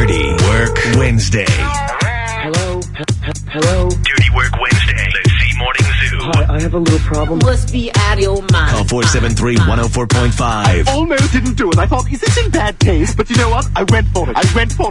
Dirty Work Wednesday. Hello? Dirty Work Wednesday. Let's see Morning Zoo. Hi, I have a little problem. Must be out of your mind. Call 473-104.5. Almost didn't do it. I thought, is this in bad taste? But you know what? I went for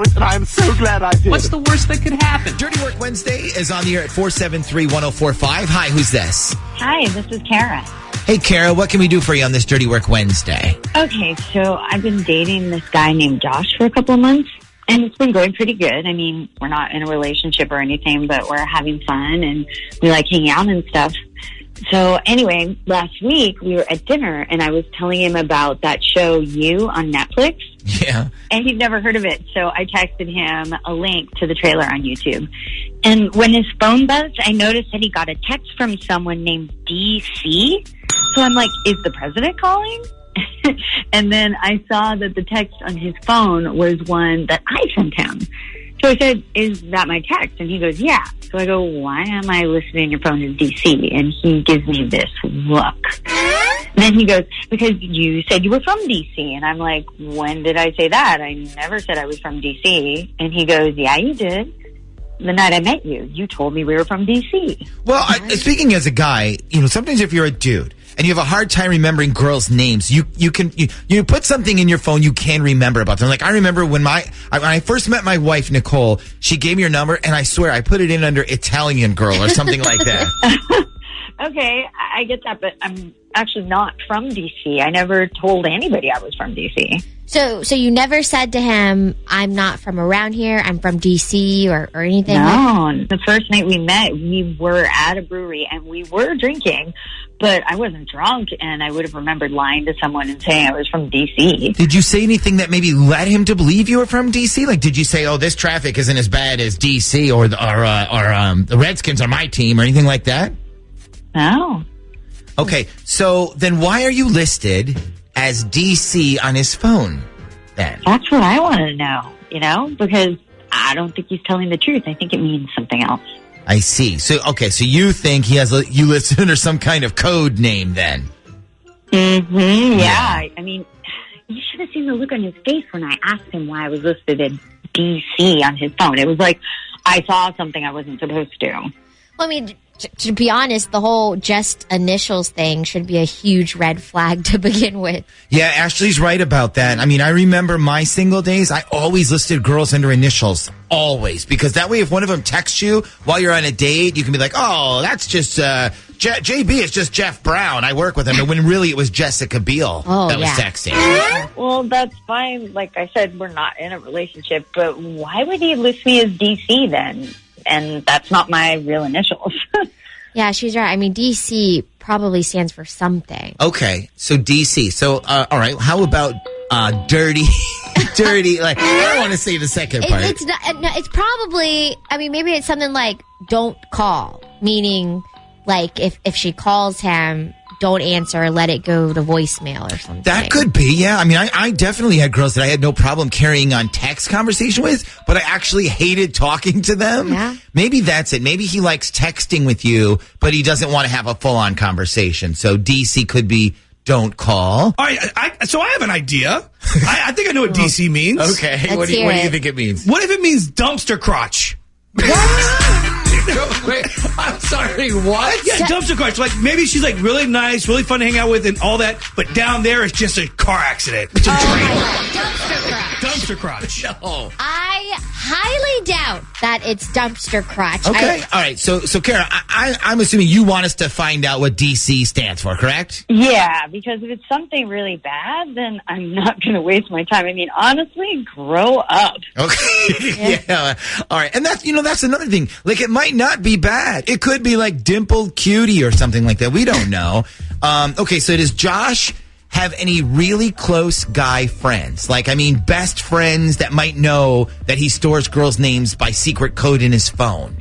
it, and I am so glad I did. What's the worst that could happen? Dirty Work Wednesday is on the air at 473-1045. Hi, who's this? Hi, this is Kara. Hey, Kara, what can we do for you on this Dirty Work Wednesday? Okay, so I've been dating this guy named Josh for a couple of months, and it's been going pretty good. I mean, we're not in a relationship or anything, but we're having fun, and we like hanging out and stuff. So anyway, last week we were at dinner, and I was telling him about that show, You, on Netflix. Yeah. And he'd never heard of it, so I texted him a link to the trailer on YouTube. And when his phone buzzed, I noticed that he got a text from someone named DC. So I'm like, is the president calling? And then I saw that the text on his phone was one that I sent him. So I said, is that my text? And he goes, yeah. So I go, why am I listening your phone is DC? And he gives me this look. And then he goes, because you said you were from DC. And I'm like, when did I say that? I never said I was from DC. And he goes, yeah, you did. The night I met you, you told me we were from DC. Well, speaking as a guy, sometimes if you're a dude and you have a hard time remembering girls' names, you put something in your phone you can remember about them. Like I remember when I first met my wife, Nicole, she gave me her number and I swear I put it in under Italian girl or something like that. Okay, I get that, but I'm actually not from DC. I never told anybody I was from DC. So you never said to him, I'm not from around here, I'm from DC or anything? No, the first night we met, we were at a brewery and we were drinking, but I wasn't drunk and I would have remembered lying to someone and saying I was from DC. Did you say anything that maybe led him to believe you were from DC? Like, did you say, oh, this traffic isn't as bad as DC or the Redskins are my team or anything like that? No. Okay, so then why are you listed as DC on his phone then? That's what I want to know, because I don't think he's telling the truth. I think it means something else. I see. So you think he has you listed under some kind of code name then? Mm-hmm. Yeah. I mean, you should have seen the look on his face when I asked him why I was listed as DC on his phone. It was like I saw something I wasn't supposed to. Well, I mean, to be honest, the whole just initials thing should be a huge red flag to begin with. Yeah, Ashley's right about that. I mean, I remember my single days, I always listed girls under initials. Always. Because that way, if one of them texts you while you're on a date, you can be like, oh, that's just, JB is just Jeff Brown. I work with him. And when really it was Jessica Biel that was texting. Well, that's fine. Like I said, we're not in a relationship. But why would he list me as DC then? And that's not my real initials. Yeah, she's right. I mean, DC probably stands for something. Okay, so DC. So, all right, how about dirty? Dirty, like, I don't want to say the second part. It's probably, I mean, maybe it's something like don't call, meaning like if she calls him, don't answer, let it go to voicemail or something. That could be, yeah. I mean, I definitely had girls that I had no problem carrying on text conversation with, but I actually hated talking to them. Yeah. Maybe that's it. Maybe he likes texting with you, but he doesn't want to have a full-on conversation. So DC could be don't call. All right, so I have an idea. I think I know what DC means. Okay, what do you think it means? What if it means dumpster crotch? Wait, I'm sorry, what? Yeah, dumpster crotch. Like, maybe she's, like, really nice, really fun to hang out with and all that, but down there it's just a car accident. It's a train. Dumpster crotch. Dumpster crotch. No. I highly doubt that it's dumpster crotch. Okay, all right. So Kara, I'm assuming you want us to find out what DC stands for, correct? Yeah, because if it's something really bad, then I'm not going to waste my time. I mean, honestly, grow up. Okay. Yeah. All right. And that's another thing. Like, it might not be bad. It could be like dimpled cutie or something like that. We don't know. Okay. So does Josh have any really close guy friends? Like, I mean, best friends that might know that he stores girls' names by secret code in his phone?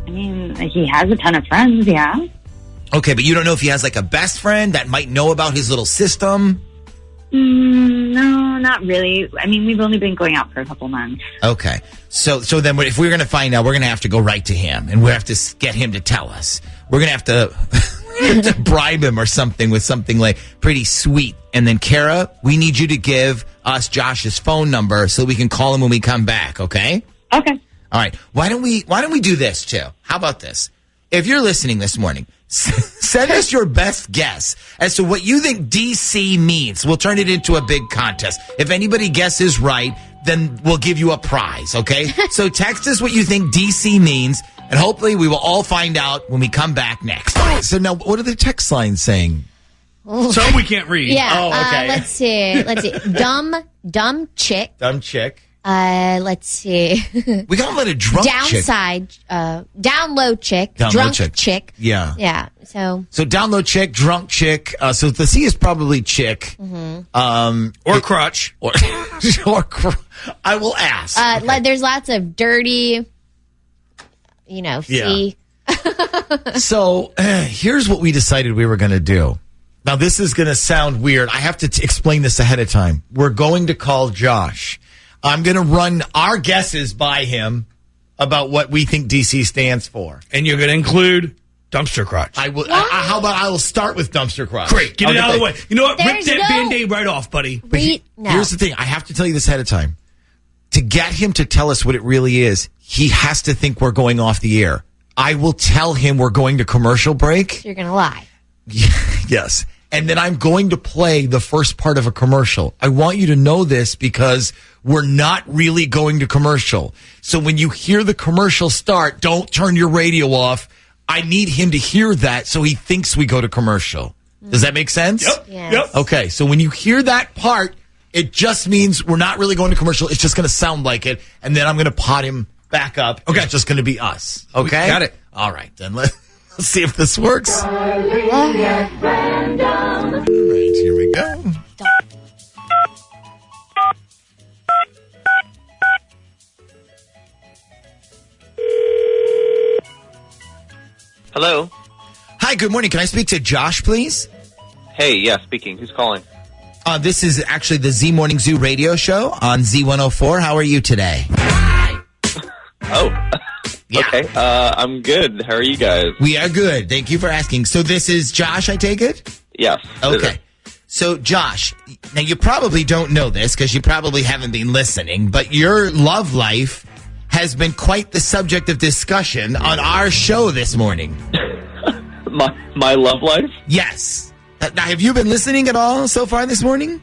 I mean, he has a ton of friends, yeah. Okay, but you don't know if he has like a best friend that might know about his little system? No, not really. I mean, we've only been going out for a couple months. Okay. So then if we're going to find out, we're going to have to go right to him, and we have to get him to tell us. We're going to have to to bribe him or something with something like pretty sweet. And then, Kara, we need you to give us Josh's phone number so we can call him when we come back, okay? Okay. All right. Why don't we do this, too? How about this? If you're listening this morning, send us your best guess as to what you think DC means. We'll turn it into a big contest. If anybody guesses right, then we'll give you a prize, okay? So text us what you think DC means, and hopefully we will all find out when we come back next. So now, what are the text lines saying? Some we can't read. Yeah. Oh, okay. Let's see. Dumb chick. Dumb chick. Let's see. We gotta let a drunk chick. Downside. Down low chick. Down low drunk chick. chick. Yeah. Yeah. So down low chick, drunk chick. So the C is probably chick. Or crotch. Or I will ask. there's lots of dirty, C. So here's what we decided we were going to do. Now, this is going to sound weird. I have to explain this ahead of time. We're going to call Josh. I'm going to run our guesses by him about what we think DC stands for. And you're going to include dumpster crotch. I will. How about I will start with dumpster crotch? Great. Get it out of the way. You know what? There's Rip that no- Band-Aid right off, buddy. No. Here's the thing. I have to tell you this ahead of time. To get him to tell us what it really is, he has to think we're going off the air. I will tell him we're going to commercial break. You're gonna lie. Yes. And then I'm going to play the first part of a commercial. I want you to know this because we're not really going to commercial. So when you hear the commercial start, don't turn your radio off. I need him to hear that so he thinks we go to commercial. Does that make sense? Yep. Yeah. Yep. Okay. So when you hear that part, it just means we're not really going to commercial. It's just going to sound like it. And then I'm going to pot him back up. Okay. It's just going to be us. Okay. Got it. All right. Then let's see if this works. All right. Here we go. Hello. Hi, good morning. Can I speak to Josh, please? Hey, yeah, speaking. Who's calling? This is actually the Z Morning Zoo radio show on Z104. How are you today? Oh, Yeah. okay. I'm good. How are you guys? We are good. Thank you for asking. So this is Josh, I take it? Yes. Okay. So, Josh, now you probably don't know this because you probably haven't been listening, but your love life has been quite the subject of discussion on our show this morning. My love life? Yes. Now, have you been listening at all so far this morning?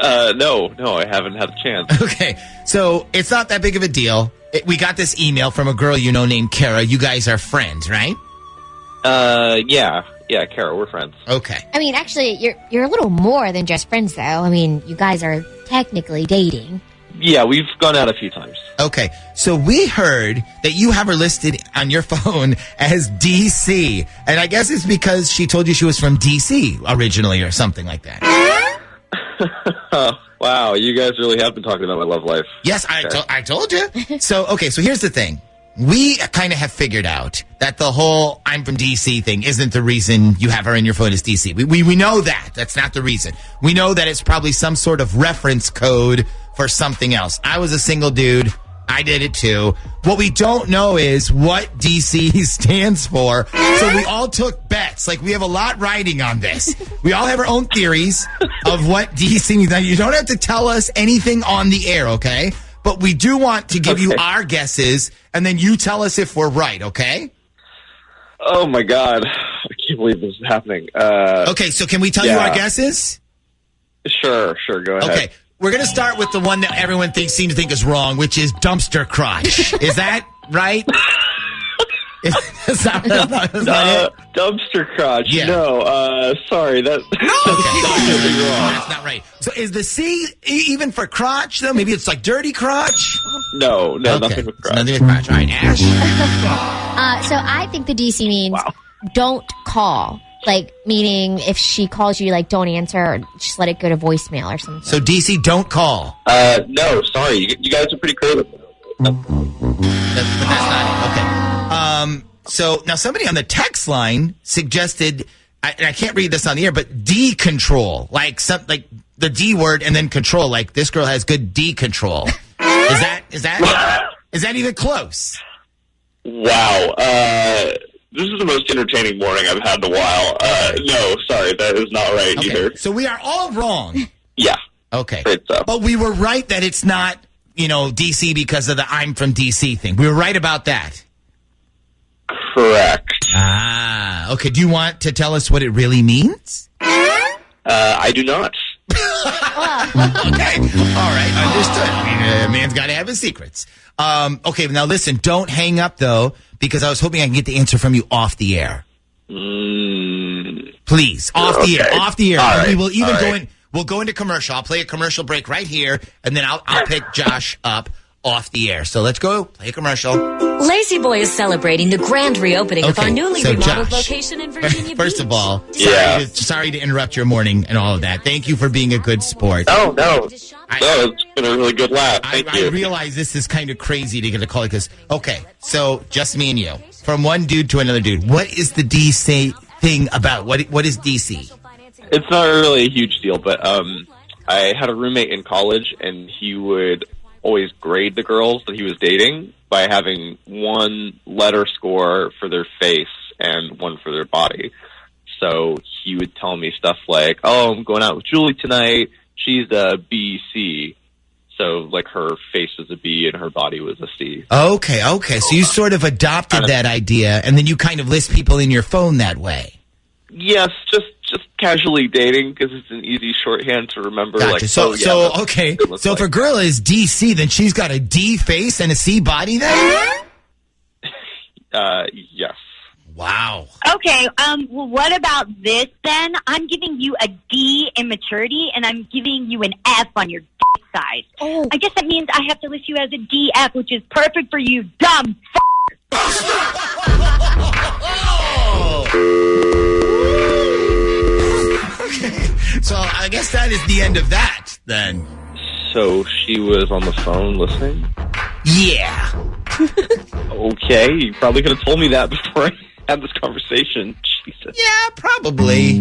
No, I haven't had a chance. Okay. So it's not that big of a deal. We got this email from a girl you know named Kara. You guys are friends, right? Yeah, Kara, we're friends. Okay. I mean, actually, you're a little more than just friends, though. I mean, you guys are technically dating. Yeah, we've gone out a few times. Okay, so we heard that you have her listed on your phone as DC, and I guess it's because she told you she was from DC originally or something like that. Wow, you guys really have been talking about my love life. Yes, I told you. So here's the thing. We kind of have figured out that the whole I'm from DC thing isn't the reason you have her in your phone as DC. We know that. That's not the reason. We know that it's probably some sort of reference code for something else. I was a single dude. I did it too. What we don't know is what DC stands for. So we all took bets. Like, we have a lot riding on this. We all have our own theories of what DC means. Now, you don't have to tell us anything on the air, okay? But we do want to give you our guesses, and then you tell us if we're right, okay? Oh, my God. I can't believe this is happening. Okay, so can we tell you our guesses? Sure, go ahead. Okay. We're going to start with the one that everyone seems to think is wrong, which is dumpster crotch. Is that right? Is that it? Dumpster crotch. Yeah. No, sorry. That's definitely wrong. That's not right. So is the C even for crotch, though? Maybe it's like dirty crotch? No, Okay. nothing with So crotch. nothing with crotch. All right, Ash? So I think the DC means don't call. Like, meaning if she calls you, like, don't answer or just let it go to voicemail or something. So DC, don't call. No, sorry. You guys are pretty creative. But that's not it. Okay. So now somebody on the text line suggested, and I can't read this on the air, but D-control. Like the D word and then control. Like, this girl has good D-control. Is that even close? Wow. This is the most entertaining morning I've had in a while. No, sorry, that is not right either. So we are all wrong. Yeah. Okay. Straight up. But we were right that it's not, DC because of the I'm from DC thing. We were right about that. Correct. Ah, okay. Do you want to tell us what it really means? I do not. Okay. All right. Understood. A man's got to have his secrets. Okay. Now listen, don't hang up though, because I was hoping I can get the answer from you off the air. Please. Off the air. Off the air. All And right. we will even All go right. in. We'll go into commercial. I'll play a commercial break right here, and then I'll pick Josh up off the air. So let's go play a commercial. Lazy Boy is celebrating the grand reopening of our Okay, newly so remodeled Josh, location in Virginia First Beach. of all, Yeah. sorry to interrupt your morning and all of that. Thank you for being a good sport. Oh, no. No, it's been a really good laugh. Thank I you. realize this is kind of crazy to get a call like this. Okay, so just me and you. From one dude to another dude. What is the DC thing about? What is DC? It's not really a huge deal, but I had a roommate in college, and he would always grade the girls that he was dating by having one letter score for their face and one for their body. So he would tell me stuff like, oh, I'm going out with Julie tonight. She's a BC. So, like, her face was a B and her body was a C. Okay. So you sort of adopted that idea, and then you kind of list people in your phone that way. Yes, just casually dating, because it's an easy shorthand to remember. Gotcha. Like, So that's if a girl is DC, then she's got a D face and a C body then? Yes. Wow. Okay, well, what about this then? I'm giving you a D in maturity, and I'm giving you an F on your dick size. Oh. I guess that means I have to list you as a DF, which is perfect for you, dumb So I guess that is the end of that then. So she was on the phone listening? Yeah. Okay, you probably could have told me that before I had this conversation. Jesus. Yeah, probably.